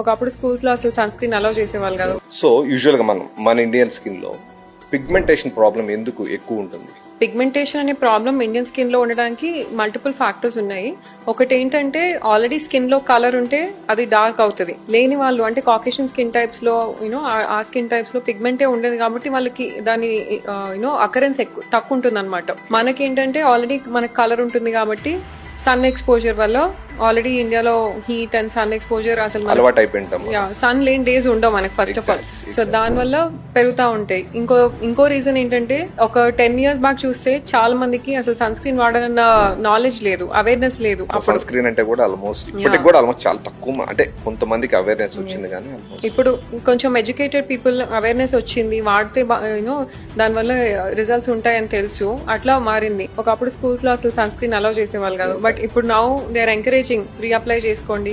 ఒకప్పుడు స్కూల్స్ లో అసలు సన్ స్క్రీన్ అలౌ చేసేవాళ్ళు కాదు. సో యూజువల్ గా మన ఇండియన్ స్కిన్ లో పిగ్మెంటేషన్ ప్రాబ్లం ఎందుకు ఎక్కువ ఉంటుంది? పిగ్మెంటేషన్ అనే ప్రాబ్లం ఇండియన్ స్కిన్ లో ఉండడానికి మల్టిపుల్ ఫ్యాక్టర్స్ ఉన్నాయి. ఒకటి ఏంటంటే ఆల్రెడీ స్కిన్ లో కలర్ ఉంటే అది డార్క్ అవుతుంది. లేని వాళ్ళు అంటే కాకేషియన్ స్కిన్ టైప్స్ లో ఆ స్కిన్ టైప్స్ లో పిగ్మెంటే ఉండదు కాబట్టి వాళ్ళకి దాని అకరెన్స్ తక్కువ ఉంటుంది అనమాట. మనకి ఏంటంటే ఆల్రెడీ మనకి కలర్ ఉంటుంది కాబట్టి సన్ ఎక్స్పోజర్ వల్ల ఆల్రెడీ ఇండియాలో హీట్ అండ్ సన్ ఎక్స్పోజర్ అసలు అలవాటు అయిపోయింటాం. సన్ లేని డేస్ ఉండవు మనకి ఫస్ట్ ఆఫ్ ఆల్. సో దాని వల్ల పెరుగుతా ఉంటాయి. ఇంకో రీజన్ ఏంటంటే ఒక 10 years బ్యాక్ చూస్తే చాలా మందికి అసలు సన్ స్క్రీన్ వాడాలన్న నాలెడ్జ్ లేదు, అవేర్నెస్ లేదు. సన్ స్క్రీన్ అంటే కూడా ఆల్మోస్ట్ ఇప్పటికి కూడా ఆల్మోస్ట్ చాలా తక్కువ, అంటే కొంతమందికి అవేర్నెస్ వచ్చింది కానీ ఇప్పుడు కొంచెం ఎడ్యుకేటెడ్ పీపుల్ అవేర్నెస్ వచ్చింది, వాడితే దానివల్ల రిజల్ట్స్ ఉంటాయని తెలుసు, అట్లా మారింది. ఒకప్పుడు స్కూల్స్ లో అసలు సన్ స్క్రీన్ అలౌ చేసేవాళ్ళు కాదు. బట్ ఇప్పుడు now they are encouraging reapply చేసుకోండి,